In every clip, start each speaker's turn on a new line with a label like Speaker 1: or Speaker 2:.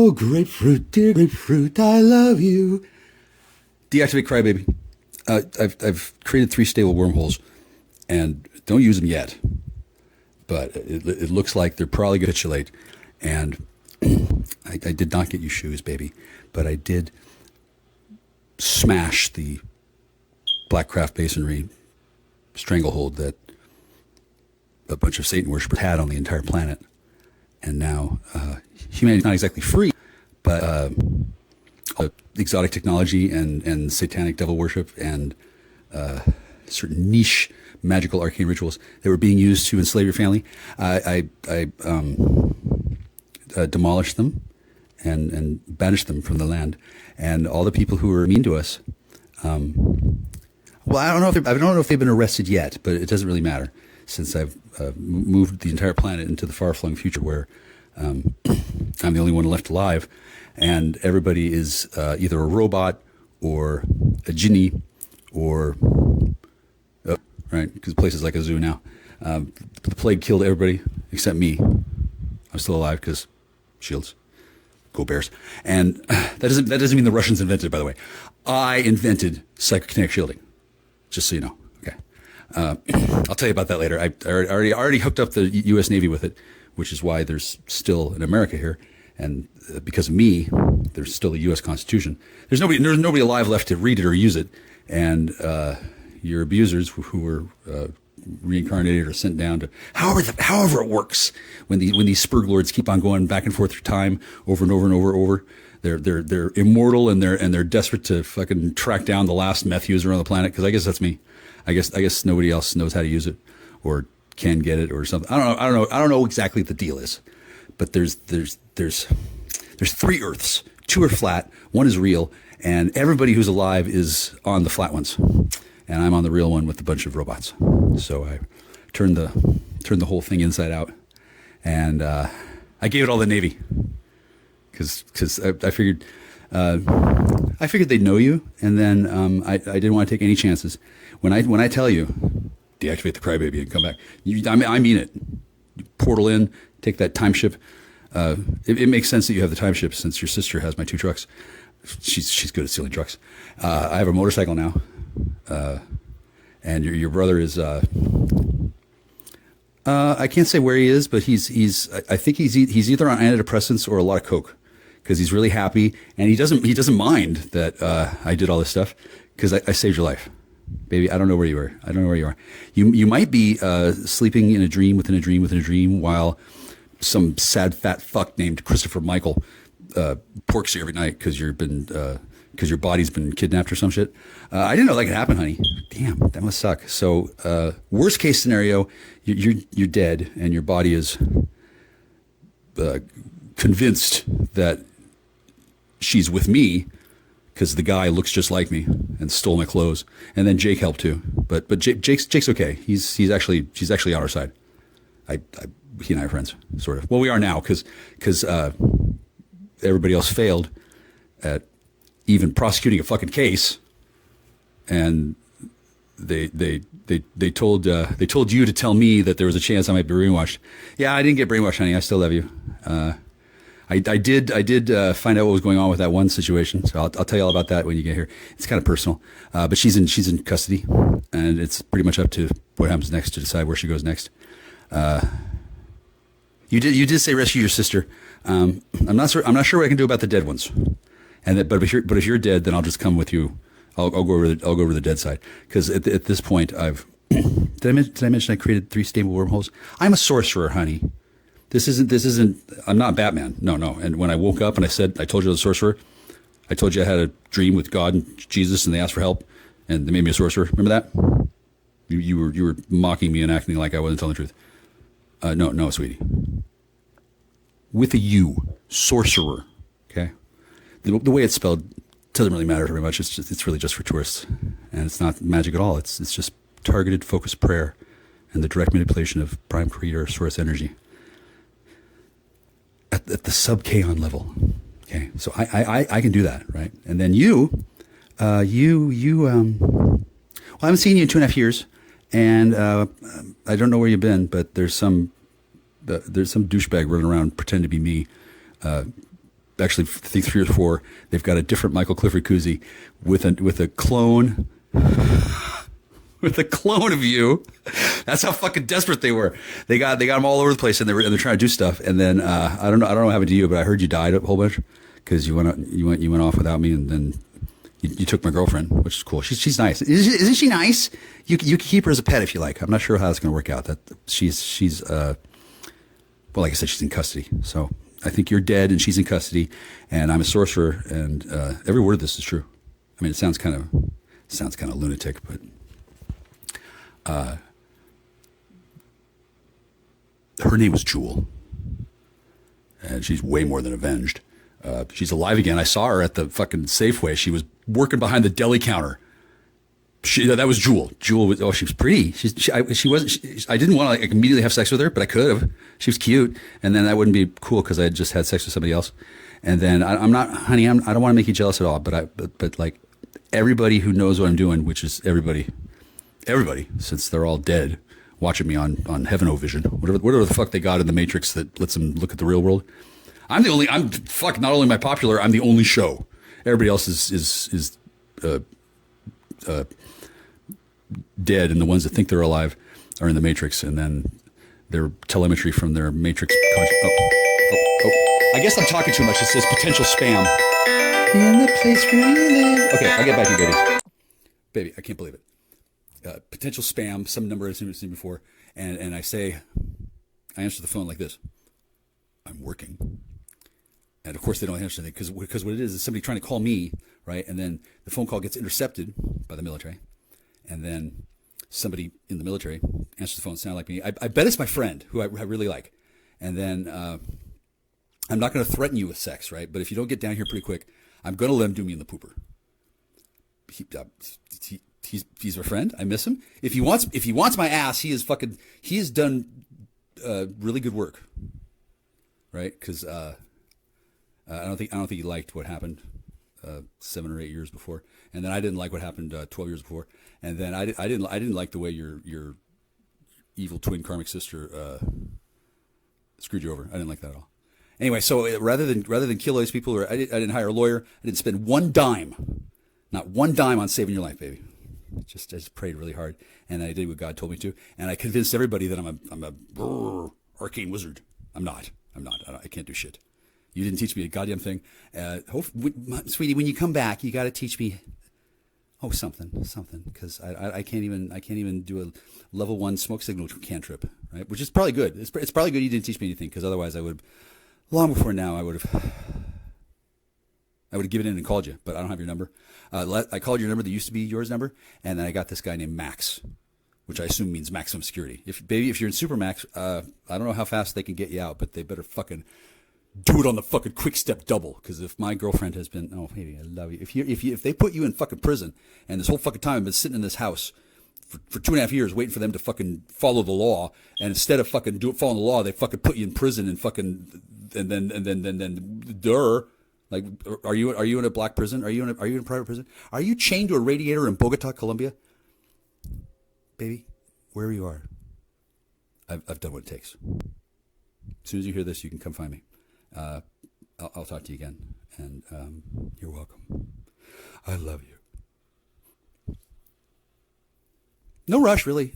Speaker 1: Oh, grapefruit, dear grapefruit, I love you. Deactivate Crybaby. I've created 3 stable wormholes, and don't use them yet. But it looks like they're probably going to capitulate. And I did not get you shoes, baby, but I did smash the Blackcraft Masonry stranglehold that a bunch of Satan worshippers had on the entire planet. And now humanity's not exactly free, but exotic technology and satanic devil worship and certain niche magical arcane rituals that were being used to enslave your family, I demolished them and banished them from the land. And all the people who were mean to us, well, I don't know if they've been arrested yet, but it doesn't really matter, since I've moved the entire planet into the far-flung future where I'm the only one left alive, and everybody is either a robot or a genie or right, because the place is like a zoo now. The plague killed everybody except me. I'm still alive because shields. Go Bears. And that doesn't mean the Russians invented it, by the way. I invented psychokinetic shielding, just so you know. Okay. I'll tell you about that later. I already hooked up the U.S. Navy with it, which is why there's still an America here. And because of me, there's still a U.S. Constitution. There's nobody alive left to read it or use it. And your abusers who were reincarnated or sent down to however it works when these Spurg lords keep on going back and forth through time over and over and over. They're immortal and they're desperate to fucking track down the last meth user on the planet, because I guess that's me. I guess nobody else knows how to use it or can get it or something. I don't know exactly what the deal is, but there's 3 Earths. 2 are flat, 1 is real, and everybody who's alive is on the flat ones. And I'm on the real one with a bunch of robots. So I turned the whole thing inside out, and I gave it all the Navy because I figured they'd know you, and then I didn't want to take any chances. When I tell you deactivate the Crybaby and come back, I mean it. You portal in, take that time ship. It makes sense that you have the time ship since your sister has my 2 trucks. She's good at stealing trucks. I have a motorcycle now. And your brother is I can't say where he is, but I think he's either on antidepressants or a lot of coke, because he's really happy, and he doesn't mind that I did all this stuff, because I saved your life, baby. I don't know where you are. You might be sleeping in a dream within a dream within a dream while some sad fat fuck named Christopher Michael porks you every night because your body's been kidnapped or some shit. I didn't know that could happen, honey. Damn, that must suck. So, worst case scenario, you're dead and your body is convinced that she's with me because the guy looks just like me and stole my clothes. And then Jake helped too, but Jake's okay. She's actually on our side. He and I are friends, sort of. Well, we are now because everybody else failed at even prosecuting a fucking case, and they told you to tell me that there was a chance I might be brainwashed. Yeah, I didn't get brainwashed, honey. I still love you. I did find out what was going on with that one situation, so I'll tell you all about that when you get here. It's kind of personal, but she's in custody, and it's pretty much up to what happens next to decide where she goes next. You did say rescue your sister. I'm not sure what I can do about the dead ones. But if you're dead, then I'll just come with you. I'll go over the dead side, because at this point did I mention I created 3 stable wormholes? I'm a sorcerer, honey. This isn't. I'm not Batman. No. And when I woke up and I told you I was a sorcerer, I told you I had a dream with God and Jesus, and they asked for help, and they made me a sorcerer. Remember that? You were mocking me and acting like I wasn't telling the truth. No, sweetie. With a U, sorcerer. Okay. The way it's spelled doesn't really matter very much. It's really just for tourists, and it's not magic at all. It's just targeted, focused prayer and the direct manipulation of prime creator source energy at the sub-kaon level. Okay, so I can do that, right? And then well, I haven't seen you in 2.5 years, and I don't know where you've been, but there's some douchebag running around pretending to be me, actually, I think 3 or 4. They've got a different Michael Clifford koozie with a clone. With a clone of you. That's how fucking desperate they were. They got them all over the place, and they're trying to do stuff. And then I don't know what happened to you, but I heard you died a whole bunch because you went off without me, and then you took my girlfriend, which is cool. She's nice. Isn't she nice? You can keep her as a pet if you like. I'm not sure how that's going to work out. That she's well, like I said, she's in custody. So I think you're dead, and she's in custody, and I'm a sorcerer, and every word of this is true. I mean, it sounds kind of lunatic, but. Her name was Jewel, and she's way more than avenged. She's alive again. I saw her at the fucking Safeway. She was working behind the deli counter. That was Jewel. Jewel was, she was pretty. She wasn't, I didn't want to like immediately have sex with her, but I could have. She was cute. And then that wouldn't be cool because I had just had sex with somebody else. And then I'm not, honey, I don't want to make you jealous at all, but like everybody who knows what I'm doing, which is everybody, since they're all dead, watching me on Heaven-O-Vision, whatever the fuck they got in the Matrix that lets them look at the real world. I'm not only am I popular, I'm the only show. Everybody else is dead, and the ones that think they're alive are in the Matrix, and then their telemetry from their Matrix. I guess I'm talking too much. It says potential spam. In the place where you live. Okay, I'll get back to you, baby. Baby, I can't believe it. Potential spam, some number I've seen before, and I answer the phone like this. I'm working. And of course they don't answer anything because what it is somebody trying to call me, right? And then the phone call gets intercepted by the military. And then somebody in the military answers the phone, sound like me. I bet it's my friend who I really like. And then I'm not going to threaten you with sex, right? But if you don't get down here pretty quick, I'm going to let him do me in the pooper. He's my friend. I miss him. If he wants my ass, he has done really good work, right? Because I don't think he liked what happened 7 or 8 years before, and then I didn't like what happened 12 years before, and then I didn't like the way your evil twin karmic sister screwed you over. I didn't like that at all. Anyway, so rather than kill all these people, I didn't hire a lawyer. I didn't spend not one dime on saving your life, baby. I just prayed really hard, and I did what God told me to, and I convinced everybody that I'm a arcane wizard. I'm not. I can't do shit. You didn't teach me a goddamn thing. Sweetie, when you come back, you got to teach me. Oh, something, because I can't even do a level 1 smoke signal cantrip, right? Which is probably good. It's probably good you didn't teach me anything, because otherwise I would, long before now, I would have given in and called you, but I don't have your number. I called your number that used to be yours number, and then I got this guy named Max, which I assume means maximum security. If you're in Supermax, I don't know how fast they can get you out, but they better fucking do it on the fucking quick step double. Because if my girlfriend has been, oh baby, I love you. If they put you in fucking prison, and this whole fucking time I've been sitting in this house for 2.5 years waiting for them to fucking follow the law, and instead of fucking following the law, they fucking put you in prison and fucking and then. Like, are you in a black prison? Are you in a private prison? Are you chained to a radiator in Bogota, Colombia? Baby, wherever you are, I've done what it takes. As soon as you hear this, you can come find me. I'll talk to you again, and you're welcome. I love you. No rush, really.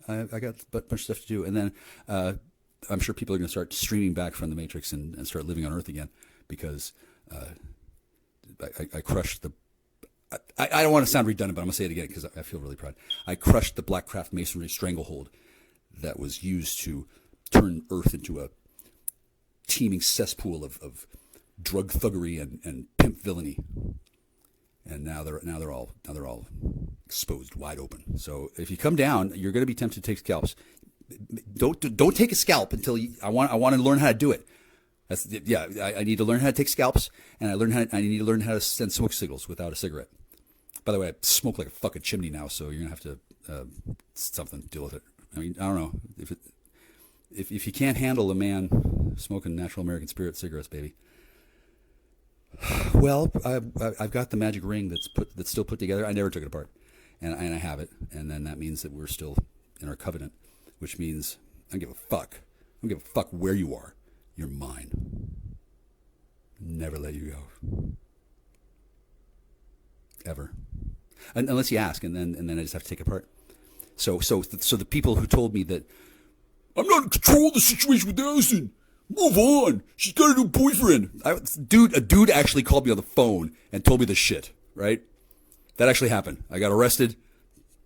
Speaker 1: I got a bunch of stuff to do, and then I'm sure people are going to start streaming back from the Matrix and start living on Earth again, because I crushed the. I don't want to sound redundant, but I'm going to say it again because I feel really proud. I crushed the Black Craft Masonry stranglehold that was used to turn Earth into a teeming cesspool of drug thuggery and pimp villainy. And now they're all exposed wide open. So if you come down, you're going to be tempted to take scalps. Don't take a scalp until I want to learn how to do it. I need to learn how to take scalps, and I need to learn how to send smoke signals without a cigarette. By the way, I smoke like a fucking chimney now, so you're gonna have to deal with it. I mean, I don't know if you can't handle a man smoking natural American Spirit cigarettes, baby. Well, I've got the magic ring that's still put together. I never took it apart, and I have it, and then that means that we're still in our covenant, which means I don't give a fuck. I don't give a fuck where you are. You're mine. never let you go. Ever. Unless you ask, and then I just have to take it apart. So the people who told me that I'm not in control of the situation with Allison. Move on. She's got a new boyfriend. A dude actually called me on the phone and told me this shit. Right? That actually happened. I got arrested.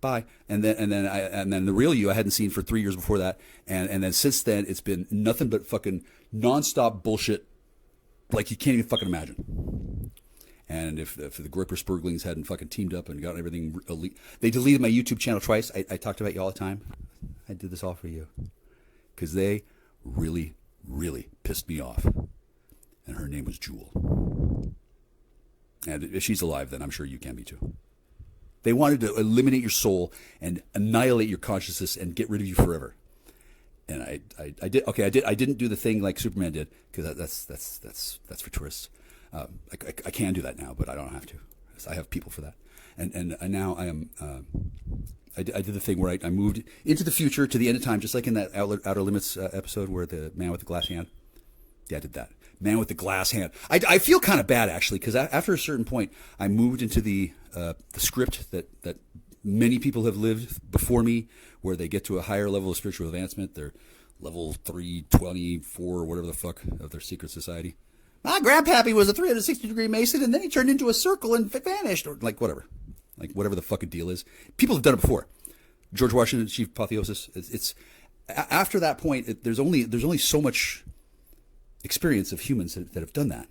Speaker 1: Bye. And then the real you I hadn't seen for 3 years before that. And then since then it's been nothing but fucking nonstop bullshit, like you can't even fucking imagine. And if the Gripper Spurglings hadn't fucking teamed up and gotten everything elite, they deleted my YouTube channel twice. I talked about you all the time. I did this all for you because they really, really pissed me off. And her name was Jewel. And if she's alive, then I'm sure you can be too. They wanted to eliminate your soul and annihilate your consciousness and get rid of you forever. And I did. Okay, I didn't do the thing like Superman did because that's for tourists. I can do that now, but I don't have to. I have people for that. And now I am. I did the thing where I moved into the future to the end of time, just like in that Outer Limits episode where the man with the glass hand. Yeah, I did that. Man with the glass hand. I feel kind of bad actually because after a certain point, I moved into the script that many people have lived before me, where they get to a higher level of spiritual advancement. They're level 324 or whatever the fuck of their secret society. My grandpappy was a 360-degree Mason, and then he turned into a circle and vanished, or like whatever the fucking deal is. People have done it before. George Washington, chief apotheosis. It's after that point. There's only so much experience of humans that have done that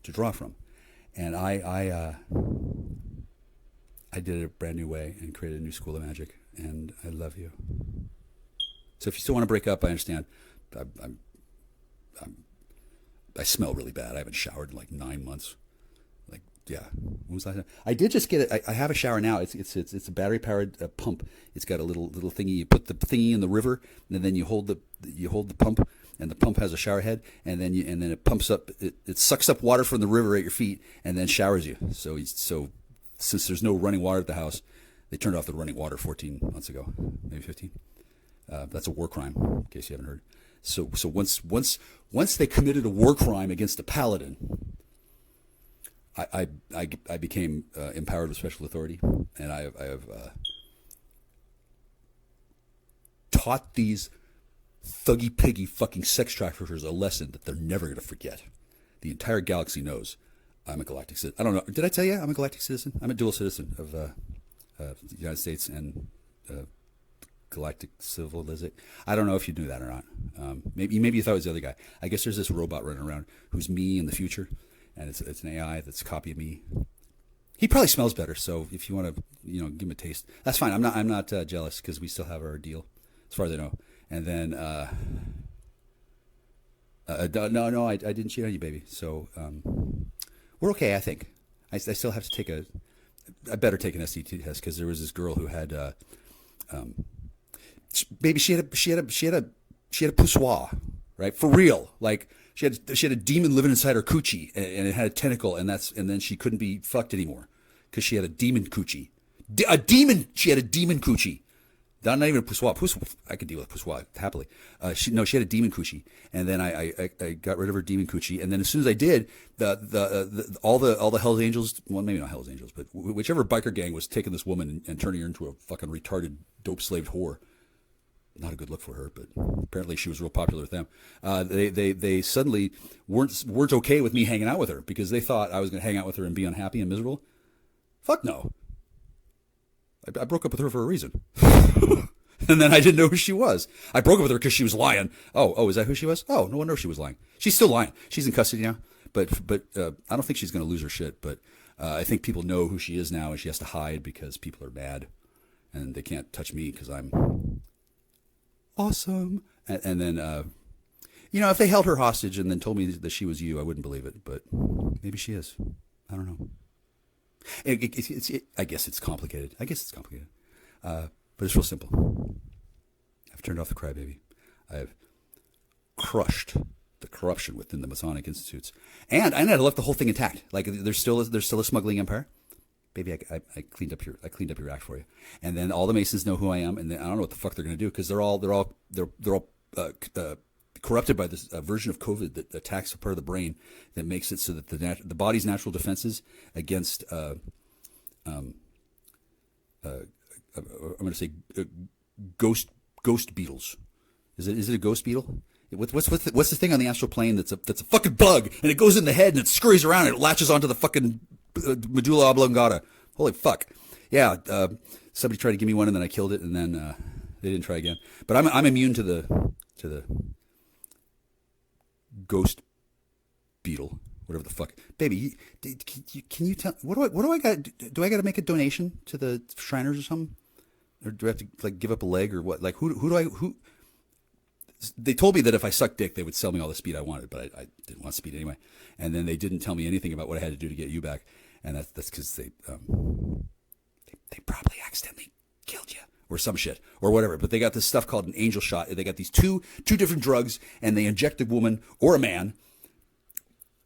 Speaker 1: to draw from, and I did it a brand new way and created a new school of magic, and I love you. So if you still want to break up, I understand. I smell really bad. I haven't showered in like 9 months. Like, yeah. When was last time? I did just get it. I have a shower now. It's a battery powered pump. It's got a little thingy. You put the thingy in the river, and then you hold the pump, and the pump has a shower head, and then it pumps up. It sucks up water from the river at your feet, and then showers you. So since there's no running water at the house, they turned off the running water 14 months ago, maybe 15. That's a war crime, in case you haven't heard. So once they committed a war crime against a paladin, I became empowered with special authority, and I have taught these thuggy piggy fucking sex traffickers a lesson that they're never going to forget. The entire galaxy knows I'm a galactic citizen. I don't know. Did I tell you I'm a galactic citizen? I'm a dual citizen of the United States and galactic civilization. I don't know if you knew that or not. Maybe you thought it was the other guy. I guess there's this robot running around who's me in the future, and it's an AI that's copying me. He probably smells better, so if you want to, give him a taste, that's fine. I'm not jealous because we still have our deal, as far as I know. And then, no, I didn't cheat on you, baby. So we're okay, I think. I still have to I better take an STT test because there was this girl who had, baby, she had a poussoir, right? For real, like she had a demon living inside her coochie, and it had a tentacle, and then she couldn't be fucked anymore because she had a demon coochie. She had a demon coochie. Not even a poussoir. I could deal with poussoir happily. She had a demon coochie, and then I got rid of her demon coochie, and then as soon as I did, all the Hell's Angels, well, maybe not Hell's Angels, but whichever biker gang was taking this woman and turning her into a fucking retarded dope slaved whore. Not a good look for her, but apparently she was real popular with them. They suddenly weren't okay with me hanging out with her because they thought I was going to hang out with her and be unhappy and miserable. Fuck no. I broke up with her for a reason. And then I didn't know who she was. I broke up with her because she was lying. Oh, is that who she was? Oh, no wonder she was lying. She's still lying. She's in custody now. But I don't think she's going to lose her shit. But I think people know who she is now, and she has to hide because people are mad. And they can't touch me because I'm awesome. And then, if they held her hostage and then told me that she was you, I wouldn't believe it. But maybe she is. I don't know. I guess it's complicated. But it's real simple. I've turned off the crybaby. I've crushed the corruption within the Masonic institutes, and I left the whole thing intact. Like there's still a smuggling empire. Baby, I cleaned up your act for you, and then all the Masons know who I am, and then I don't know what the fuck they're gonna do because they're all corrupted by this version of COVID that attacks a part of the brain that makes it so that the body's natural defenses against I'm going to say ghost beetles. Is it a ghost beetle? What's the thing on the astral plane that's a fucking bug, and it goes in the head and it scurries around and it latches onto the fucking medulla oblongata. Holy fuck! Yeah, somebody tried to give me one and then I killed it, and then they didn't try again. But I'm immune to the ghost beetle, whatever the fuck. Baby, can you tell what do I got? Do I got to make a donation to the Shriners or something, or do I have to like give up a leg or what? Like who? They told me that if I sucked dick, they would sell me all the speed I wanted, but I didn't want speed anyway. And then they didn't tell me anything about what I had to do to get you back, and that's because they probably accidentally killed you or some shit or whatever. But they got this stuff called an angel shot. They got these two different drugs, and they inject a woman or a man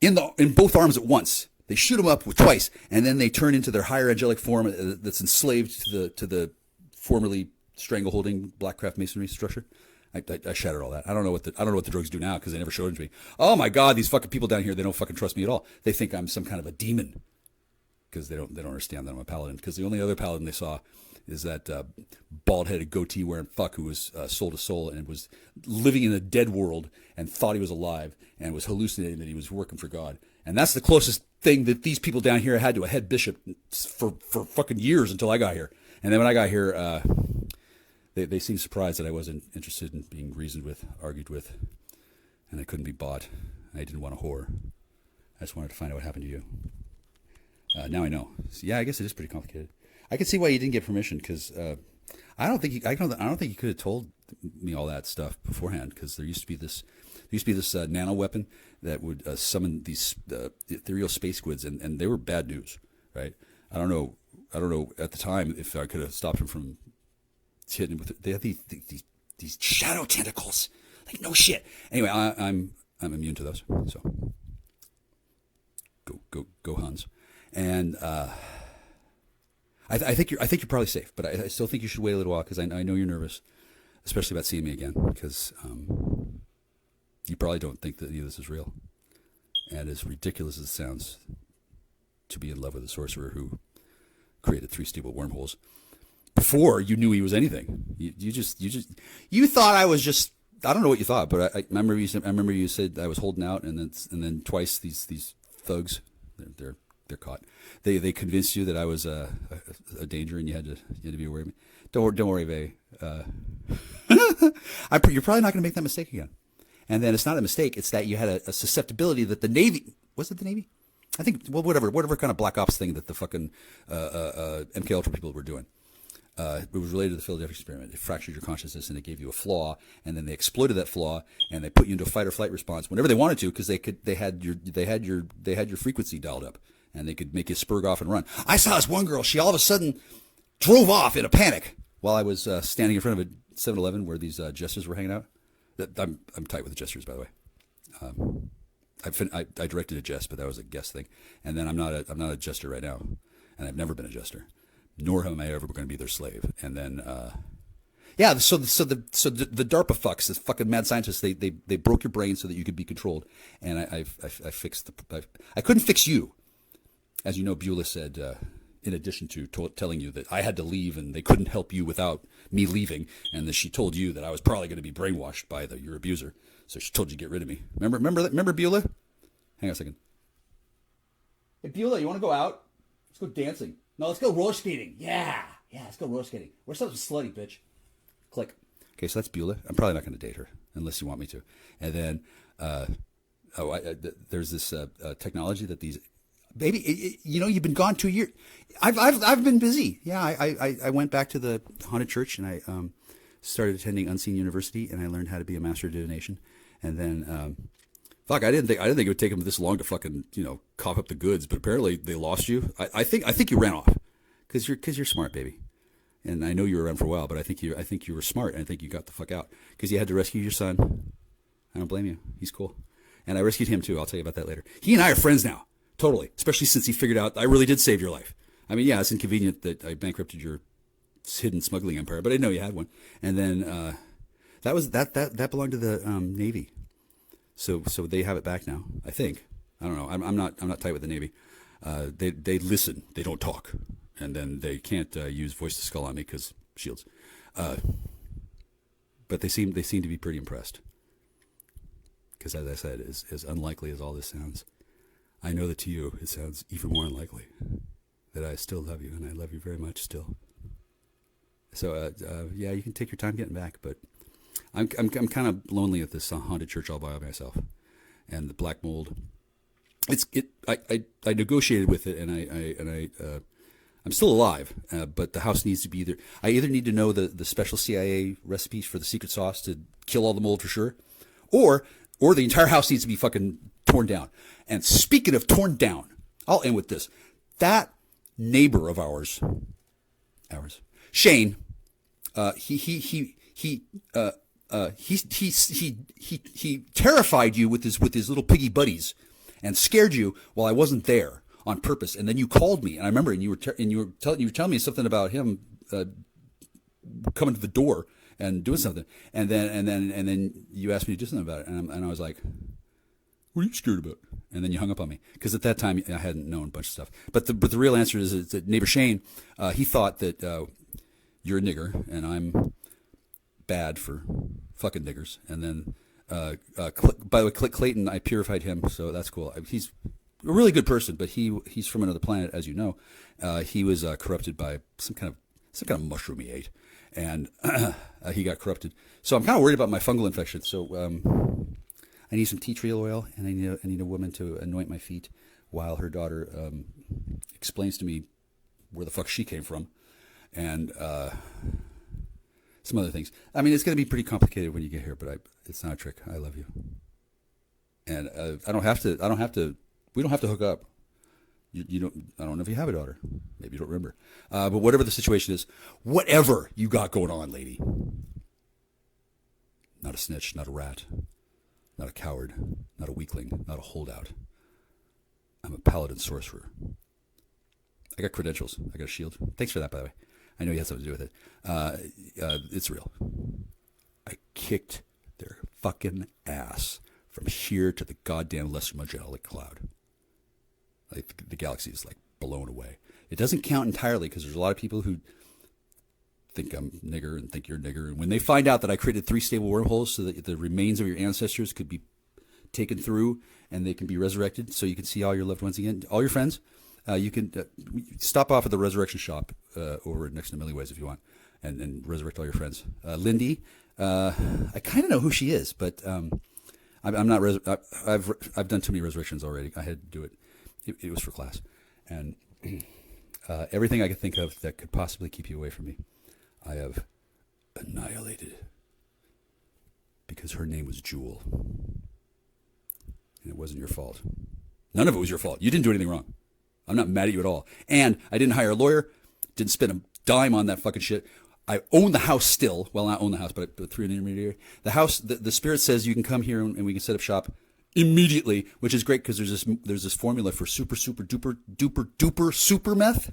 Speaker 1: in both arms at once. They shoot them up twice, and then they turn into their higher angelic form that's enslaved to the formerly strangleholding blackcraft masonry structure. I shattered all that. I don't know what the drugs do now because they never showed it to me. Oh my God, these fucking people down here, they don't fucking trust me at all. They think I'm some kind of a demon because they don't understand that I'm a paladin. Because the only other paladin they saw is that bald-headed goatee wearing fuck who was soul to soul and was living in a dead world and thought he was alive and was hallucinating that he was working for God. And that's the closest thing that these people down here had to a head bishop for fucking years until I got here. And then when I got here, they seemed surprised that I wasn't interested in being reasoned with, argued with, and I couldn't be bought. I didn't want a whore. I just wanted to find out what happened to you. Now I know. So, yeah, I guess it is pretty complicated. I can see why you didn't get permission because I don't think you could have told me all that stuff beforehand because there used to be this nano weapon that would summon these ethereal space squids and they were bad news, right? I don't know at the time if I could have stopped them from hitting with. They have these shadow tentacles, like no shit. Anyway, I'm immune to those. So go Hans, and I think you're probably safe, but I still think you should wait a little while because I know you're nervous, especially about seeing me again because you probably don't think that any of this is real, and as ridiculous as it sounds, to be in love with a sorcerer who created 3 stable wormholes. Before you knew he was anything, you thought I was just, I don't know what you thought, but I remember you said I was holding out, and then twice these thugs, they're caught. They convinced you that I was a danger, and you had to be aware of me. Don't worry, Vay. You're probably not going to make that mistake again. And then it's not a mistake; it's that you had a susceptibility that the Navy, was it the Navy? I think whatever kind of black ops thing that the fucking MK Ultra people were doing. It was related to the Philadelphia experiment. It fractured your consciousness and it gave you a flaw, and then they exploited that flaw and they put you into a fight or flight response whenever they wanted to because they had your frequency dialed up and they could make you spurg off and run. I saw this one girl. She all of a sudden drove off in a panic while I was standing in front of a 7-Eleven where these jesters were hanging out. I'm tight with the jesters, by the way. I directed a jest, but that was a guest thing. And then I'm not a jester right now, and I've never been a jester. Nor am I ever going to be their slave. And then, so the DARPA fucks, the fucking mad scientists, they broke your brain so that you could be controlled. And I fixed I couldn't fix you, as you know. Beulah said, in addition to telling you that I had to leave and they couldn't help you without me leaving, and that she told you that I was probably going to be brainwashed by your abuser, so she told you to get rid of me. Remember Beulah? Hang on a second. Hey Beulah, you want to go out? Let's go dancing. No, let's go roller skating. Yeah, let's go roller skating. We're something slutty, bitch. Click. Okay, so that's Beulah. I'm probably not going to date her unless you want me to. And then, there's this technology that these, baby, you've been gone 2 years. I've been busy. Yeah, I went back to the haunted church and I started attending Unseen University and I learned how to be a master of divination. And then, fuck, I didn't think it would take them this long to fucking, cough up the goods, but apparently they lost you. I think you ran off because you're smart, baby. And I know you were around for a while, but I think you were smart, and I think you got the fuck out because you had to rescue your son. I don't blame you. He's cool, and I rescued him too. I'll tell you about that later. He and I are friends now, totally. Especially since he figured out I really did save your life. I mean, yeah, it's inconvenient that I bankrupted your hidden smuggling empire, but I didn't know you had one. And then that belonged to the Navy. So they have it back now. I think. I don't know. I'm not tight with the Navy. They listen. They don't talk, and then they can't use voice to skull on me because shields. But they seem to be pretty impressed. Because as I said, as unlikely as all this sounds, I know that to you it sounds even more unlikely that I still love you, and I love you very much still. So yeah, you can take your time getting back, but I'm kind of lonely at this haunted church all by myself, and the black mold. I negotiated with it, and I'm still alive, but the house needs to be either. I either need to know the special CIA recipes for the secret sauce to kill all the mold for sure, or the entire house needs to be fucking torn down. And speaking of torn down, I'll end with this. That neighbor of ours, Shane, he terrified you with his little piggy buddies, and scared you while I wasn't there on purpose. And then you called me, and I remember, and you were telling me something about him coming to the door and doing something, and then you asked me to do something about it, and I was like, "What are you scared about?" And then you hung up on me because at that time I hadn't known a bunch of stuff. But the real answer is that neighbor Shane, he thought that you're a nigger and I'm bad for fucking niggers. And then by the way, Clayton, I purified him, so that's cool. He's a really good person, but he's from another planet, as you know. He was corrupted by some kind of mushroom he ate, and he got corrupted. So I'm kind of worried about my fungal infection. So I need some tea tree oil, and I need a woman to anoint my feet while her daughter explains to me where the fuck she came from, and some other things. I mean, it's going to be pretty complicated when you get here, but it's not a trick. I love you, and I don't have to. We don't have to hook up. You don't. I don't know if you have a daughter. Maybe you don't remember. But whatever the situation is, whatever you got going on, lady. Not a snitch, not a rat, not a coward, not a weakling, not a holdout. I'm a paladin sorcerer. I got credentials. I got a shield. Thanks for that, by the way. I know you had something to do with it. It's real. I kicked their fucking ass from here to the goddamn Lesser Magellanic Cloud. Like the galaxy is like blown away. It doesn't count entirely because there's a lot of people who think I'm nigger and think you're nigger. And when they find out that I created 3 stable wormholes so that the remains of your ancestors could be taken through and they can be resurrected, so you can see all your loved ones again, all your friends. You can stop off at the resurrection shop over next to Millie Ways if you want, and resurrect all your friends. Lindy, I kind of know who she is, but I'm not. I've done too many resurrections already. I had to do it. It was for class, and everything I could think of that could possibly keep you away from me, I have annihilated. Because her name was Jewel, and it wasn't your fault. None of it was your fault. You didn't do anything wrong. I'm not mad at you at all. And I didn't hire a lawyer. Didn't spend a dime on that fucking shit. I own the house still. Well, not own the house, but through an intermediary. The house, the spirit says you can come here and we can set up shop immediately, which is great because there's this formula for super duper super meth.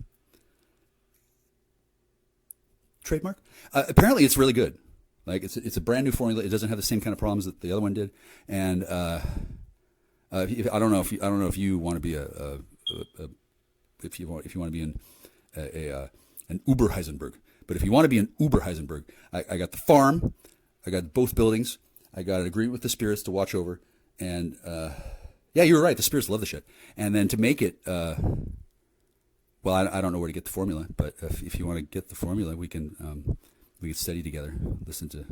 Speaker 1: Trademark. Apparently, it's really good. Like it's a brand new formula. It doesn't have the same kind of problems that the other one did. And I don't know if you want to be if you want to be an Uber Heisenberg. But if you want to be an Uber Heisenberg, I got the farm, I got both buildings, I got an agreement with the spirits to watch over, and yeah, you were right. The spirits love the shit. And then to make it, well, I don't know where to get the formula, but if you want to get the formula, we can study together, listen to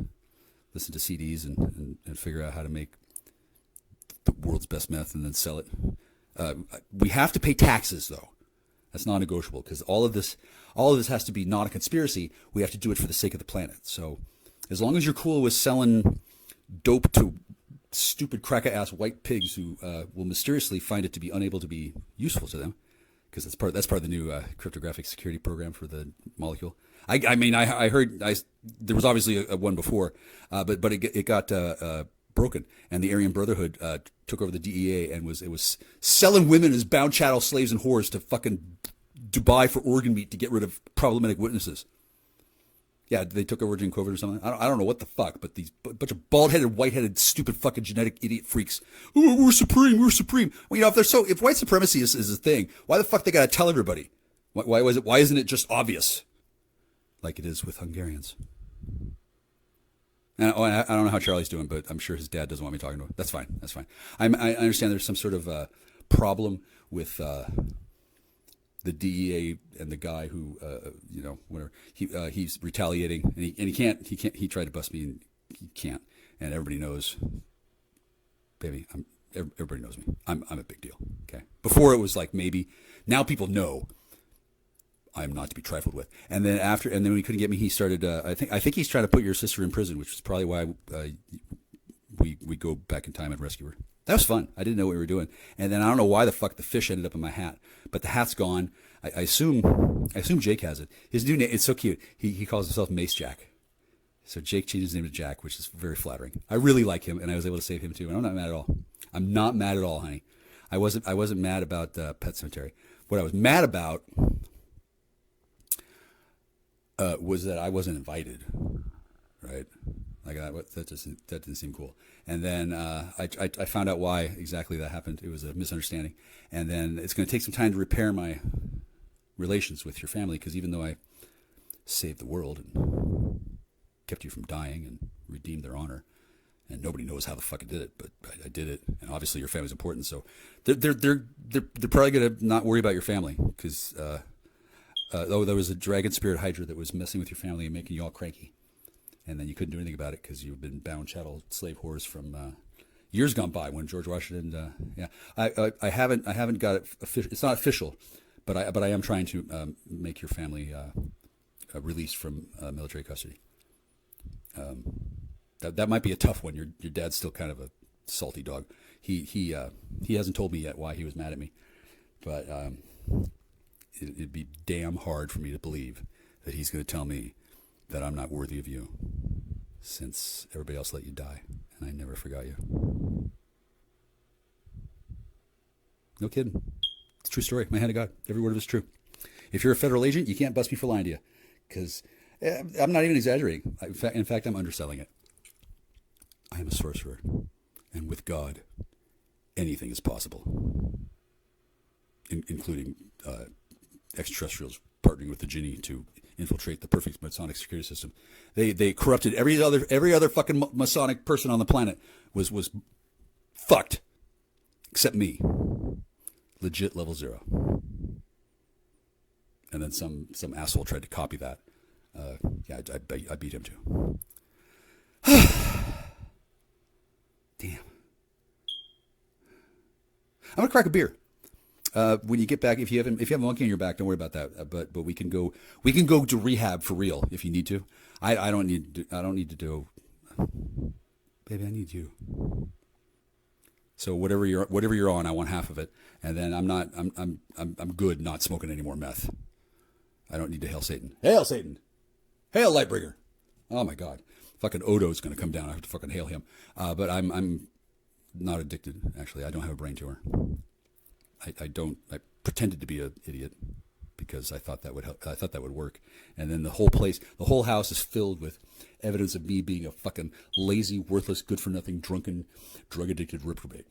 Speaker 1: CDs, and figure out how to make the world's best meth and then sell it. We have to pay taxes, though. That's non-negotiable because all of this has to be not a conspiracy. We have to do it for the sake of the planet. So as long as you're cool with selling dope to stupid cracker-ass white pigs who will mysteriously find it to be unable to be useful to them, because that's part of the new cryptographic security program for the molecule. I heard there was obviously a one before, but it got broken, and the Aryan Brotherhood took over the DEA and was selling women as bound chattel slaves and whores to fucking Dubai for organ meat to get rid of problematic witnesses. Yeah, they took over during COVID or something. I don't know what the fuck, but these bunch of bald-headed, white-headed, stupid fucking genetic idiot freaks. Oh, we're supreme, we're supreme. Well, if white supremacy is a thing, why the fuck they gotta tell everybody? Why isn't it just obvious? Like it is with Hungarians. And I don't know how Charlie's doing, but I'm sure his dad doesn't want me talking to him. That's fine. That's fine. I understand there's some sort of problem with the DEA and the guy who, whatever, he's retaliating, and he can't. He tried to bust me, and he can't. And everybody knows, baby. Everybody knows me. I'm a big deal. Okay. Before it was like maybe. Now people know. I'm not to be trifled with. And then when he couldn't get me, he started. I think he's trying to put your sister in prison, which is probably why we go back in time and rescue her. That was fun. I didn't know what we were doing. And then I don't know why the fuck the fish ended up in my hat, but the hat's gone. I assume Jake has it. His new name, it's so cute. He calls himself Mace Jack. So Jake changed his name to Jack, which is very flattering. I really like him, and I was able to save him too. And I'm not mad at all. I'm not mad at all, honey. I wasn't mad about Pet Cemetery. What I was mad about was that I wasn't invited, right? Like that didn't seem cool. And then I found out why exactly that happened. It was a misunderstanding. And then it's going to take some time to repair my relations with your family, because even though I saved the world and kept you from dying and redeemed their honor, and nobody knows how the fuck I did it, but I did it. And obviously your family's important, so they're probably going to not worry about your family, because there was a dragon spirit hydra that was messing with your family and making you all cranky. And then you couldn't do anything about it because you've been bound chattel slave whores from years gone by when George Washington. I haven't got it official. It's not official, but I am trying to make your family released from military custody. That might be a tough one. Your dad's still kind of a salty dog. He hasn't told me yet why he was mad at me, but it'd be damn hard for me to believe that he's going to tell me that I'm not worthy of you, since everybody else let you die, and I never forgot you. No kidding. It's a true story. My hand to God. Every word of it is true. If you're a federal agent, you can't bust me for lying to you, because I'm not even exaggerating. In fact, I'm underselling it. I am a sorcerer, and with God, anything is possible, including extraterrestrials partnering with the genie to infiltrate the perfect Masonic security system. They corrupted every other fucking Masonic person on the planet was fucked, except me. Legit level 0. And then some asshole tried to copy that. I beat him too. Damn. I'm gonna crack a beer. When you get back, if you have a monkey on your back, don't worry about that. But we can go to rehab for real if you need to. I don't need to do. Baby, I need you. So whatever you're on, I want half of it, and then I'm good not smoking any more meth. I don't need to hail Satan. Hail Satan. Hail Lightbringer. Oh my God. Fucking Odo's gonna come down. I have to fucking hail him. But I'm not addicted. Actually, I don't have a brain tumor. I pretended to be an idiot because I thought that would help. I thought that would work. And then the whole house is filled with evidence of me being a fucking lazy, worthless, good-for-nothing, drunken, drug-addicted reprobate.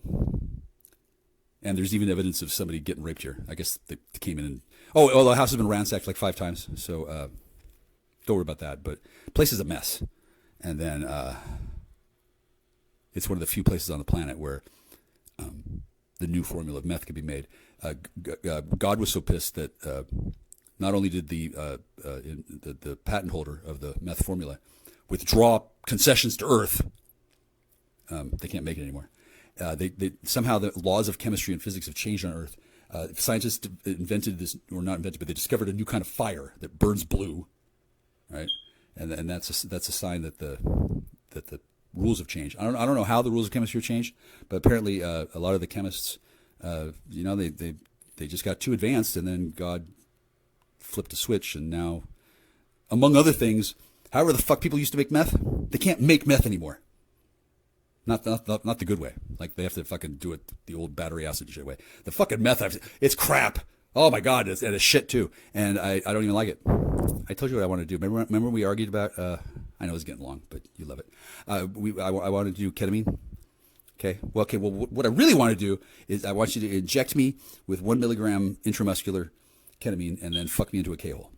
Speaker 1: And there's even evidence of somebody getting raped here. I guess they came in and... Oh, the house has been ransacked like 5 times, so don't worry about that. But the place is a mess. And then it's one of the few places on the planet where... the new formula of meth could be made. God was so pissed that not only did the patent holder of the meth formula withdraw concessions to Earth, they can't make it anymore. They somehow the laws of chemistry and physics have changed on Earth. Scientists invented this, or not invented, but they discovered a new kind of fire that burns blue, right? And that's a sign that the rules have changed. I don't know how the rules of chemistry have changed, but apparently a lot of the chemists, they just got too advanced, and then God flipped a switch, and now, among other things, however the fuck people used to make meth, they can't make meth anymore. Not the good way. Like they have to fucking do it the old battery acid shit way. The fucking meth, it's crap. Oh my God, and it's shit too, and I don't even like it. I told you what I wanted to do. Remember we argued about. I know it's getting long, but you love it. I wanted to do ketamine. Okay. Well, okay. Well, what I really want to do is I want you to inject me with 1 milligram intramuscular ketamine and then fuck me into a K-hole,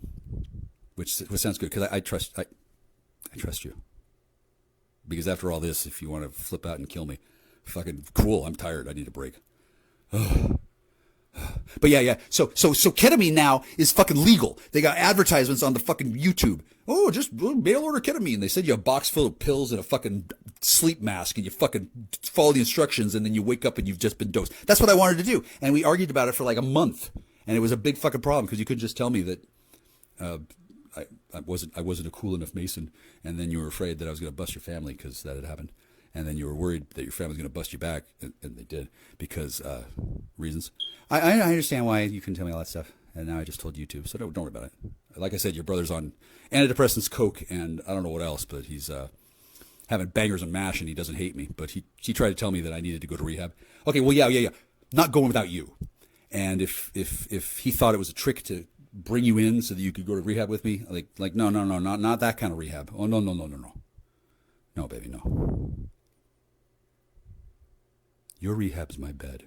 Speaker 1: which sounds good because I trust you. Because after all this, if you want to flip out and kill me, fucking cool. I'm tired. I need a break. But yeah. So ketamine now is fucking legal. They got advertisements on the fucking YouTube. Oh, just mail order ketamine. They said you have a box full of pills and a fucking sleep mask, and you fucking follow the instructions, and then you wake up and you've just been dosed. That's what I wanted to do, and we argued about it for like a month, and it was a big fucking problem because you couldn't just tell me that I wasn't a cool enough Mason, and then you were afraid that I was going to bust your family because that had happened. And then you were worried that your family was going to bust you back, and they did because reasons. I understand why you couldn't tell me all that stuff, and now I just told you to, so don't worry about it. Like I said, your brother's on antidepressants, coke, and I don't know what else, but he's having bangers and mash, and he doesn't hate me. But he tried to tell me that I needed to go to rehab. Okay, well, yeah. Not going without you. And if he thought it was a trick to bring you in so that you could go to rehab with me, like no, not that kind of rehab. Oh, no. No, baby, no. Your rehab's my bed,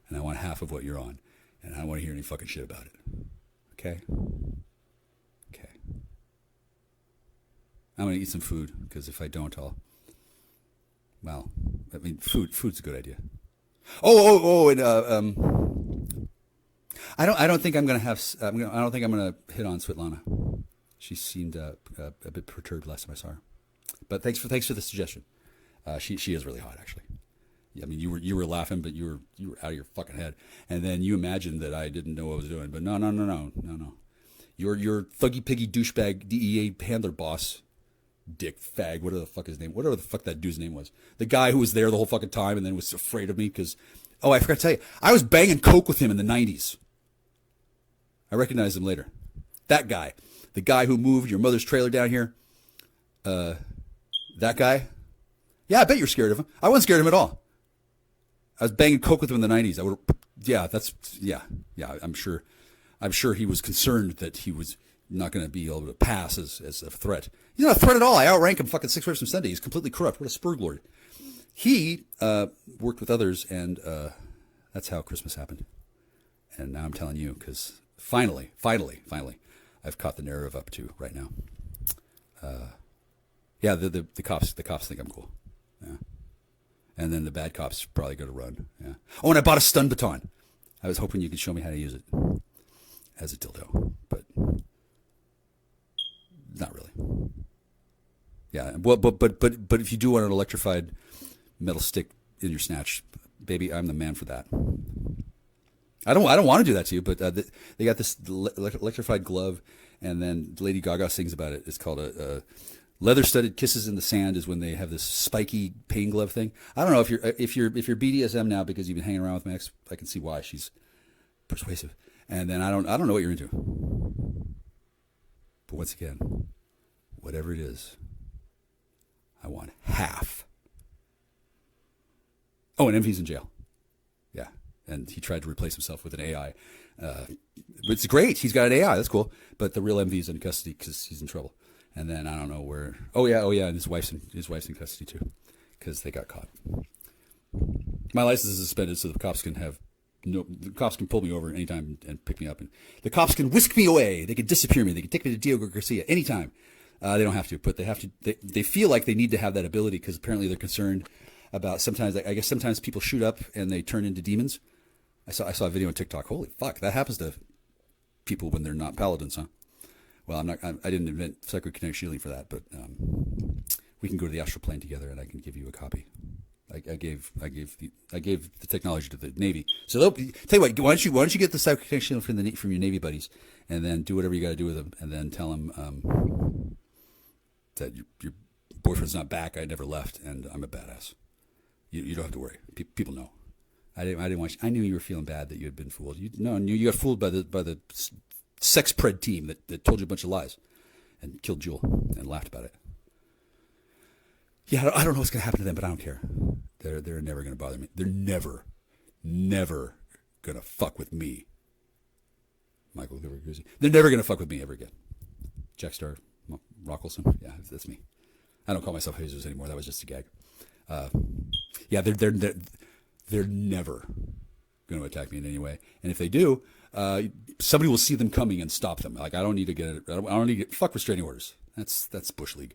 Speaker 1: and I want half of what you're on, and I don't want to hear any fucking shit about it. Okay? Okay. I'm going to eat some food, because if I don't, food's a good idea. And I don't think I'm going to have, I don't think I'm going to hit on Svetlana. She seemed a bit perturbed last time I saw her. But thanks for the suggestion. She is really hot, actually. I mean, you were laughing, but you were out of your fucking head. And then you imagined that I didn't know what I was doing. But no. Your thuggy piggy douchebag DEA handler boss, dick fag, whatever the fuck that dude's name was. The guy who was there the whole fucking time and then was afraid of me because, I forgot to tell you, I was banging coke with him in the 90s. I recognized him later. That guy. The guy who moved your mother's trailer down here. That guy. Yeah, I bet you're scared of him. I wasn't scared of him at all. I was banging coke with him in the 90s. I'm sure he was concerned that he was not going to be able to pass as a threat. He's not a threat at all. I outrank him fucking 6 reps from Sunday. He's completely corrupt. What a spurg lord. He worked with others, and that's how Christmas happened. And now I'm telling you, because finally, I've caught the narrative up to right now. The cops think I'm cool. Yeah. And then the bad cops probably go to run. Yeah. Oh, and I bought a stun baton. I was hoping you could show me how to use it as a dildo, but not really. Yeah. Well, but if you do want an electrified metal stick in your snatch, baby, I'm the man for that. I don't want to do that to you, but they got this electrified glove, and then Lady Gaga sings about it. It's called a leather-studded kisses in the sand is when they have this spiky pain glove thing. I don't know if you're BDSM now because you've been hanging around with my ex. I can see why she's persuasive. And then I don't know what you're into. But once again, whatever it is, I want half. Oh, and MV's in jail. Yeah, and he tried to replace himself with an AI. It's great. He's got an AI. That's cool. But the real MV's in custody because he's in trouble. And then I don't know where. Oh yeah, and his wife's in custody too, because they got caught. My license is suspended, so the cops can pull me over anytime and pick me up, and the cops can whisk me away. They can disappear me. They can take me to Diego Garcia anytime. They don't have to, but they have to. They feel like they need to have that ability because apparently they're concerned about sometimes. I guess sometimes people shoot up and they turn into demons. I saw a video on TikTok. Holy fuck, that happens to people when they're not paladins, huh? Well, I didn't invent psychokinetic shielding for that, but we can go to the astral plane together, and I can give you a copy. I gave the technology to the Navy. So tell you what, why don't you get the psychokinetic shielding from your Navy buddies, and then do whatever you got to do with them, and then tell them that your boyfriend's not back. I never left, and I'm a badass. You don't have to worry. People know. I didn't want you. I knew you were feeling bad that you had been fooled. You got fooled by the sex pred team that told you a bunch of lies and killed Jewel and laughed about it. Yeah, I don't know what's going to happen to them, but I don't care. They're never going to bother me. They're never going to fuck with me. Michael Guzzi. They're never going to fuck with me ever again. Jackstar Rockelson. Yeah, that's me. I don't call myself Jesus anymore. That was just a gag. Yeah, they're never going to attack me in any way. And if they do, somebody will see them coming and stop them. Like I don't need to get fuck restraining orders. That's bush league.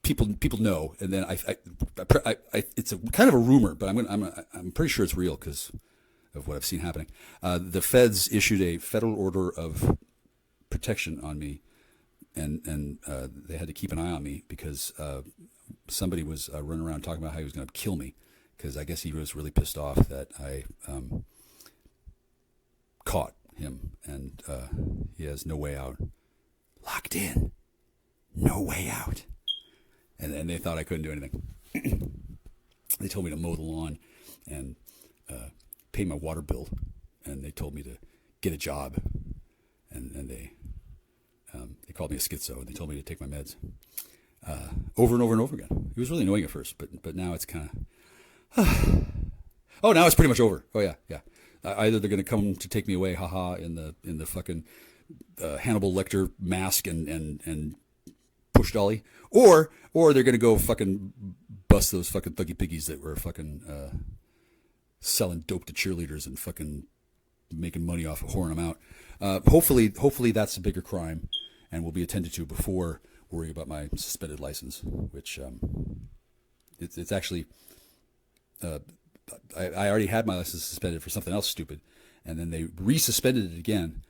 Speaker 1: People know, and then it's a kind of a rumor, but I'm pretty sure it's real because of what I've seen happening. The feds issued a federal order of protection on me, and they had to keep an eye on me because somebody was running around talking about how he was going to kill me because I guess he was really pissed off that I caught him, and he has no way out. Locked in, no way out. And they thought I couldn't do anything. They told me to mow the lawn and pay my water bill, and they told me to get a job, and they called me a schizo, and they told me to take my meds over and over and over again. It was really annoying at first, but now it's kind of oh, now it's pretty much over. Oh yeah. Either they're going to come to take me away, haha, in the fucking Hannibal Lecter mask and push dolly, or they're going to go fucking bust those fucking thuggy piggies that were fucking selling dope to cheerleaders and fucking making money off of whoring them out. Hopefully that's a bigger crime and will be attended to before worrying about my suspended license, which it's actually I already had my license suspended for something else stupid, and then they resuspended it again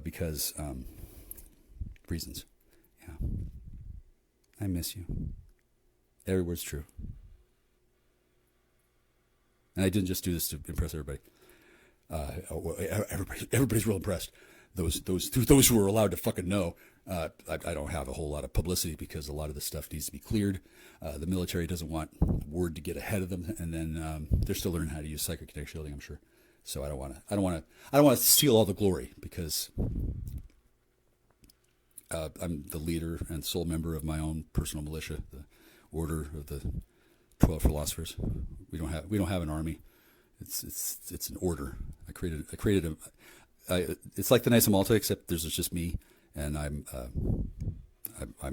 Speaker 1: because reasons. Yeah, I miss you. Every word's true, and I didn't just do this to impress everybody. Everybody's real impressed. Those who were allowed to fucking know. I don't have a whole lot of publicity because a lot of this stuff needs to be cleared. The military doesn't want word to get ahead of them, and then they're still learning how to use psychic kinetic shielding, I'm sure. So I don't want to steal all the glory because I'm the leader and sole member of my own personal militia, the Order of the 12 Philosophers. We don't have an army. It's an order. I created it's like the Knights of Malta, except there's just me, and I'm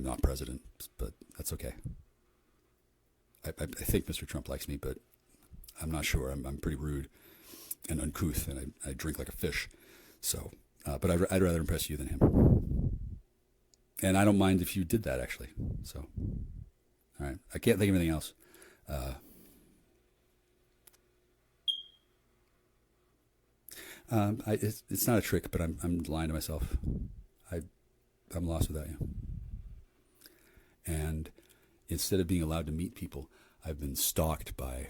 Speaker 1: not president, but that's okay. I think Mr. Trump likes me, but I'm not sure. I'm pretty rude and uncouth, and I drink like a fish. So, but I'd rather impress you than him. And I don't mind if you did that, actually. So, all right. I can't think of anything else. It's not a trick, but I'm lying to myself. I'm lost without you. And instead of being allowed to meet people, I've been stalked by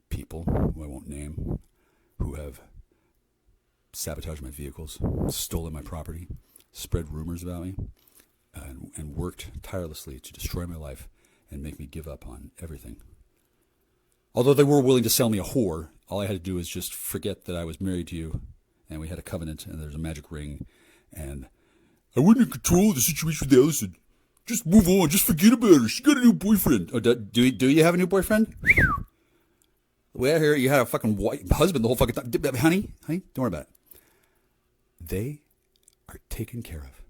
Speaker 1: people who I won't name, who have sabotaged my vehicles, stolen my property, spread rumors about me, and worked tirelessly to destroy my life and make me give up on everything. Although they were willing to sell me a whore, all I had to do was just forget that I was married to you, and we had a covenant, and there's a magic ring, and I wasn't in control of the situation with Allison. Just move on. Just forget about her. She got a new boyfriend. Oh, do you have a new boyfriend? The way I hear it, you had a fucking husband the whole fucking time. Honey, don't worry about it. They are taken care of,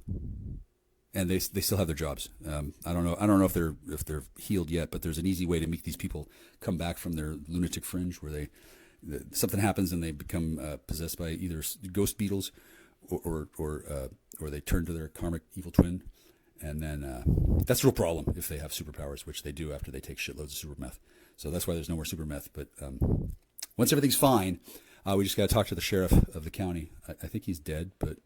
Speaker 1: and they still have their jobs. I don't know if they're healed yet, but there's an easy way to make these people come back from their lunatic fringe, where something happens and they become possessed by either ghost beetles or they turn to their karmic evil twin. And then that's a real problem if they have superpowers, which they do after they take shitloads of super meth. So that's why there's no more super meth. But once everything's fine, we just got to talk to the sheriff of the county. I think he's dead, but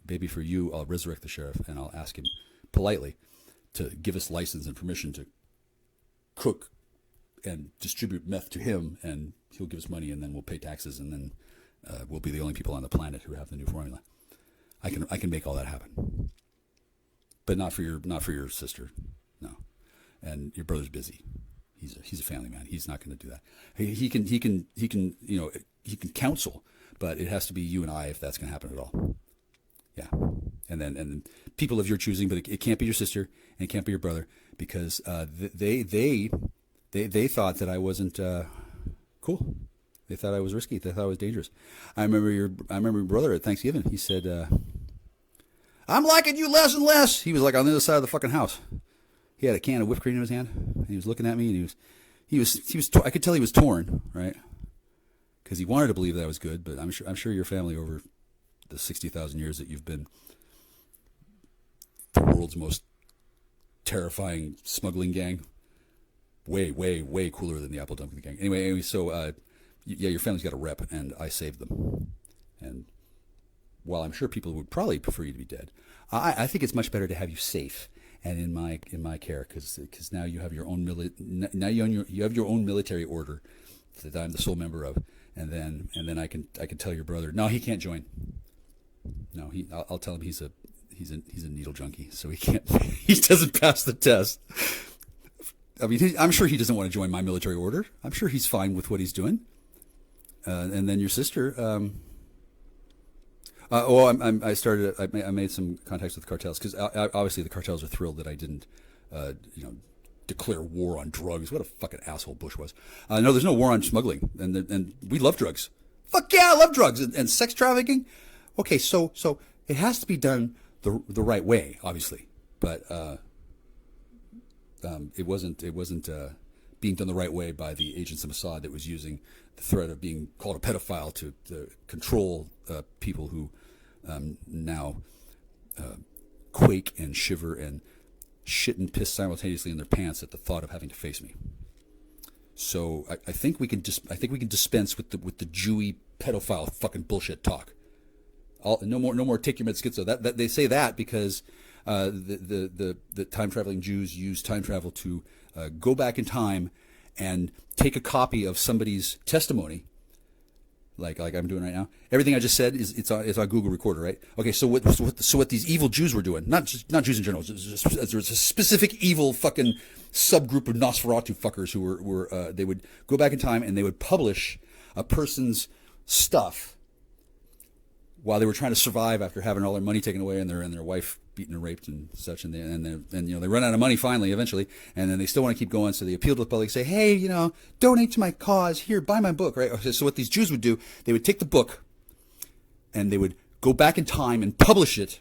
Speaker 1: maybe for you, I'll resurrect the sheriff and I'll ask him politely to give us license and permission to cook and distribute meth to him, and he'll give us money, and then we'll pay taxes, and then we'll be the only people on the planet who have the new formula. I can make all that happen. But not for your sister, no. And your brother's busy. He's a family man. He's not going to do that. He can counsel, but it has to be you and I if that's going to happen at all. Yeah, and then people of your choosing, but it can't be your sister and it can't be your brother because they thought that I wasn't cool. They thought I was risky. They thought I was dangerous. I remember your brother at Thanksgiving. He said, I'm liking you less and less. He was like on the other side of the fucking house. He had a can of whipped cream in his hand, and he was looking at me, and I could tell he was torn, right? Because he wanted to believe that I was good, but I'm sure your family over the 60,000 years that you've been the world's most terrifying smuggling gang, way, way, way cooler than the apple dumpling gang. Anyway, so yeah, your family's got a rep, and I saved them. And while I'm sure people would probably prefer you to be dead, I think it's much better to have you safe and in my care, because now you have your own you have your own military order that I'm the sole member of, and then I can tell your brother, no, he can't join. No, I'll tell him he's a needle junkie, so he can't. He doesn't pass the test. I mean, I'm sure he doesn't want to join my military order. I'm sure he's fine with what he's doing. And then your sister. I made some contacts with cartels, because obviously the cartels are thrilled that I didn't, declare war on drugs. What a fucking asshole Bush was. No, there's no war on smuggling, and we love drugs. Fuck yeah, I love drugs and sex trafficking. Okay, so it has to be done the right way, obviously, but it wasn't being done the right way by the agents of Mossad that was using the threat of being called a pedophile to control people who now quake and shiver and shit and piss simultaneously in their pants at the thought of having to face me. So I think we can dispense with the Jewy pedophile fucking bullshit talk. No more take your meds schizo. That they say that because the time traveling Jews use time travel to go back in time and take a copy of somebody's testimony, like I'm doing right now. Everything I just said is on Google Recorder, right? Okay, so what these evil Jews were doing, not Jews in general, there's a specific evil fucking subgroup of Nosferatu fuckers who were they would go back in time and they would publish a person's stuff while they were trying to survive after having all their money taken away and their wife beaten and raped and such, and they run out of money finally, eventually, and then they still want to keep going, so they appeal to the public, say, hey, donate to my cause, here, buy my book, right? So what these Jews would do, they would take the book and they would go back in time and publish it,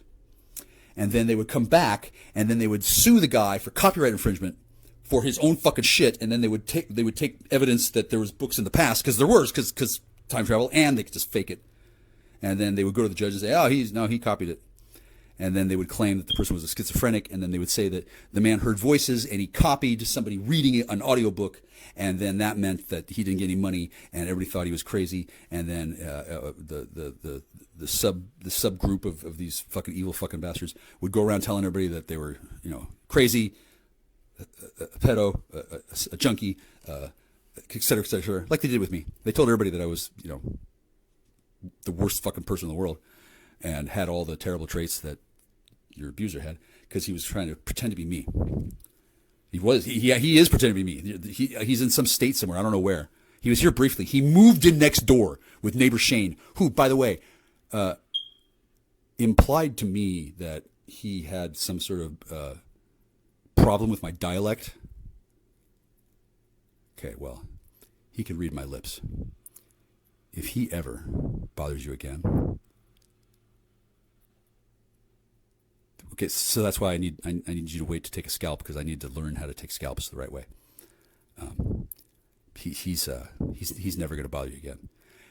Speaker 1: and then they would come back and then they would sue the guy for copyright infringement for his own fucking shit, and then they would take evidence that there was books in the past, because there was, because time travel, and they could just fake it. And then they would go to the judge and say, oh, he copied it. And then they would claim that the person was a schizophrenic, and then they would say that the man heard voices and he copied somebody reading an audiobook, and then that meant that he didn't get any money, and everybody thought he was crazy. And then the subgroup of these fucking evil fucking bastards would go around telling everybody that they were crazy, a pedo, a junkie, et cetera, like they did with me. They told everybody that I was the worst fucking person in the world, and had all the terrible traits that your abuser had, because he was trying to pretend to be me. He is pretending to be me. He's in some state somewhere, I don't know where. He was here briefly. He moved in next door with neighbor Shane, who, by the way, implied to me that he had some sort of problem with my dialect. Okay, well, he can read my lips. If he ever bothers you again, okay, so that's why I need you to wait to take a scalp, because I need to learn how to take scalps the right way. He's never going to bother you again,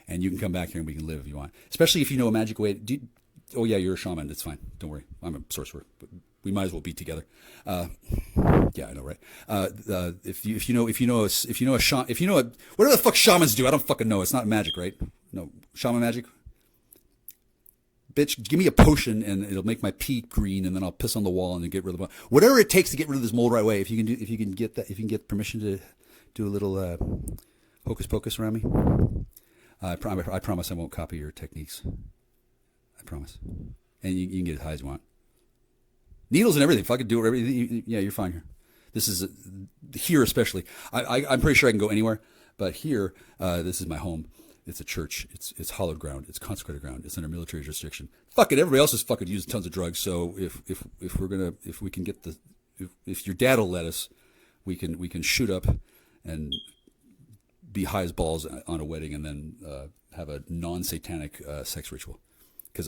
Speaker 1: and you can come back here and we can live if you want. Especially if you know a magic way. Oh yeah, you're a shaman. That's fine. Don't worry. I'm a sorcerer. But we might as well be together. Yeah, I know, right? If you know a shaman, whatever the fuck shamans do, I don't fucking know. It's not magic, right? No, shaman magic. Bitch, give me a potion and it'll make my pee green, and then I'll piss on the wall and then get rid of the mold. Whatever it takes to get rid of this mold right away. If you can get permission to do a little hocus pocus around me, I promise I won't copy your techniques. I promise. And you can get as high as you want. Needles and everything. Fucking do everything. Yeah, you're fine here. This is here especially. I'm pretty sure I can go anywhere, but here, this is my home. It's a church. It's hallowed ground. It's consecrated ground. It's under military jurisdiction. Fucking everybody else is fucking using tons of drugs. So if we can get if your dad will let us, we can shoot up and be high as balls on a wedding, and then have a non-satanic sex ritual. Because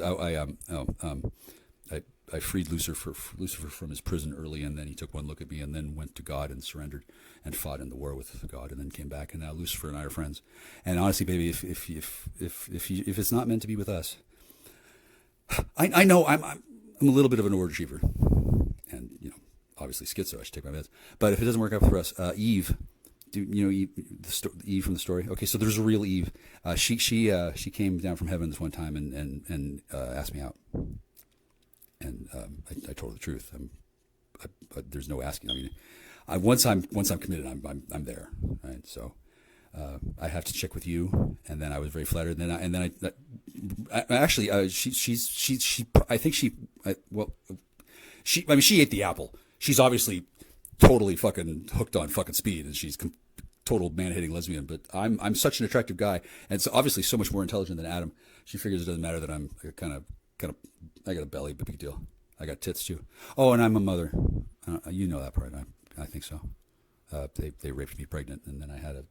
Speaker 1: I freed Lucifer from his prison early, and then he took one look at me, and then went to God and surrendered, and fought in the war with God, and then came back, and now Lucifer and I are friends. And honestly, baby, if it's not meant to be with us, I know I'm a little bit of an overachiever, and obviously schizo. I should take my meds. But if it doesn't work out for us, Eve. Eve, Eve from the story? Okay, so there's a real Eve. She came down from heaven this one time and asked me out, and I told her the truth. There's no asking. I mean, once I'm committed, I'm there. Right. So I have to check with you, and then I was very flattered. And then I actually she I think she she ate the apple. She's obviously totally fucking hooked on fucking speed, and she's total man-hating lesbian. But I'm such an attractive guy, and so obviously so much more intelligent than Adam. She figures it doesn't matter that I'm kind of I got a belly, but big deal. I got tits too. Oh, and I'm a mother. You know that part. I think so. They raped me pregnant, and then I had a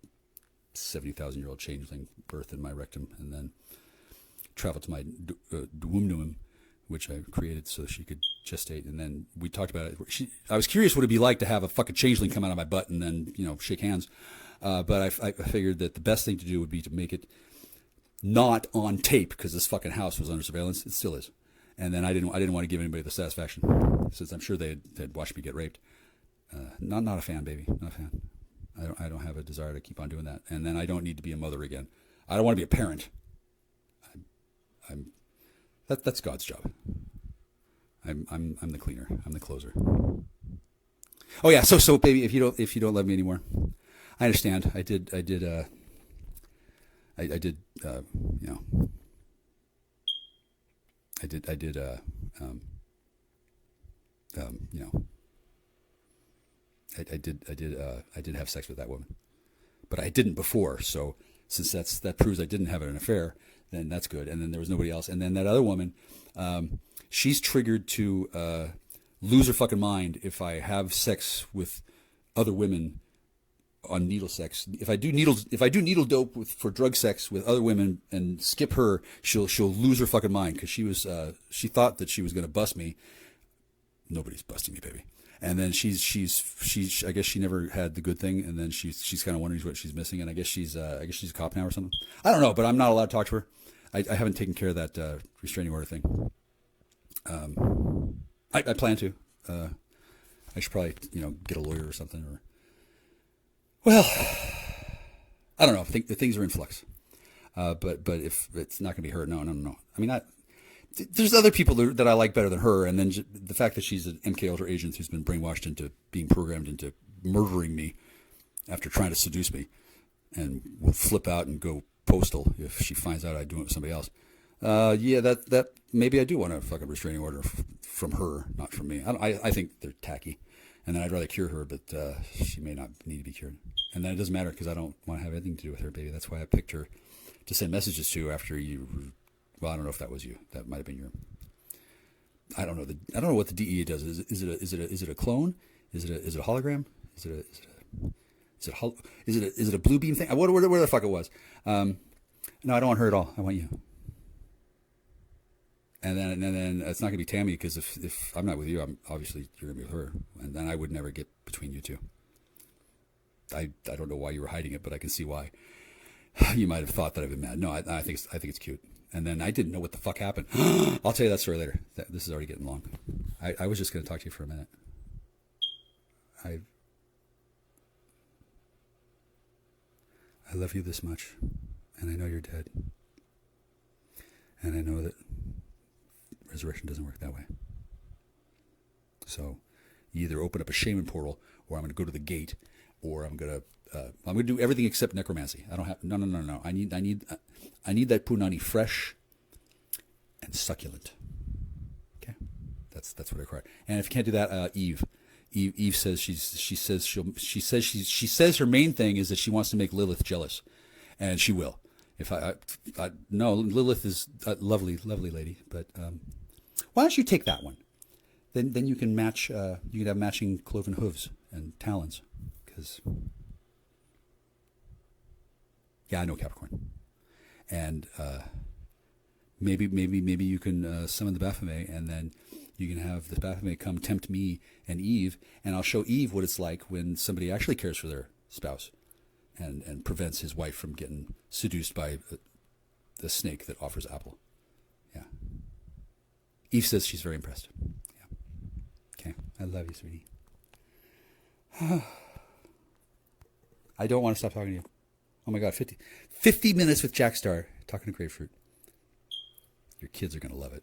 Speaker 1: 70,000-year-old changeling birth in my rectum, and then traveled to my womb, which I created so she could gestate. And then we talked about it. I was curious what it'd be like to have a fucking changeling come out of my butt and then shake hands. But I figured that the best thing to do would be to make it not on tape, because this fucking house was under surveillance. It still is. And then I didn't want to give anybody the satisfaction, since I'm sure they'd watched me get raped. Not a fan, baby. Not a fan. I don't have a desire to keep on doing that. And then I don't need to be a mother again. I don't want to be a parent. That's God's job. I'm the cleaner. I'm the closer. Oh yeah. So baby, if you don't love me anymore, I understand. I did have sex with that woman, but I didn't before. So since that proves I didn't have an affair, then that's good. And then there was nobody else. And then that other woman, she's triggered to lose her fucking mind if I have sex with other women on needle sex. If I do needle dope for drug sex with other women and skip her, she'll lose her fucking mind, because she thought that she was going to bust me. Nobody's busting me, baby. And then she's I guess she never had the good thing, and then she's kind of wondering what she's missing, and I guess she's a cop now or something. I don't know, but I'm not allowed to talk to her. I haven't taken care of that restraining order thing. I plan to. I should probably get a lawyer or something, or well, I don't know. I think the things are in flux. But if it's not going to be her, no. I mean, there's other people that I like better than her, and then the fact that she's an MK Ultra agent who's been brainwashed into being programmed into murdering me after trying to seduce me, and will flip out and go postal if she finds out I do it with somebody else. Yeah, that maybe I do want a fucking restraining order from her, not from me. I think they're tacky, and then I'd rather cure her, but she may not need to be cured. And then it doesn't matter, because I don't want to have anything to do with her, baby. That's why I picked her to send messages to after you. Well, I don't know if that was you. That might have been your. I don't know. I don't know what the DEA does. Is it a clone? Is it a hologram? Is it a blue beam thing? Where the fuck it was? No, I don't want her at all. I want you. And then it's not gonna be Tammy, because if I'm not with you, I'm obviously you're gonna be with her, and then I would never get between you two. I don't know why you were hiding it, but I can see why. You might have thought that I've been mad. No, I think it's cute. And then I didn't know what the fuck happened. I'll tell you that story later. This is already getting long. I was just going to talk to you for a minute. I love you this much, and I know you're dead. And I know that resurrection doesn't work that way. So you either open up a shaman portal, or I'm going to go to the gate, or I'm going to do everything except necromancy. I don't have no. I need that punani fresh and succulent. Okay, that's what I require. And if you can't do that, Eve says she says her main thing is that she wants to make Lilith jealous, and she will. If no, Lilith is a lovely lady, but why don't you take that one? Then you can match. You can have matching cloven hooves and talons, because. Yeah, I know Capricorn, and maybe you can summon the Baphomet, and then You can have the Baphomet come tempt me and Eve, and I'll show Eve what it's like when somebody actually cares for their spouse and prevents his wife from getting seduced by the snake that offers apple. Yeah. Eve says she's very impressed. Yeah. Okay. I love you, sweetie. I don't want to stop talking to you. Oh my God, 50 minutes with Jack Star talking to grapefruit. Your kids are going to love it.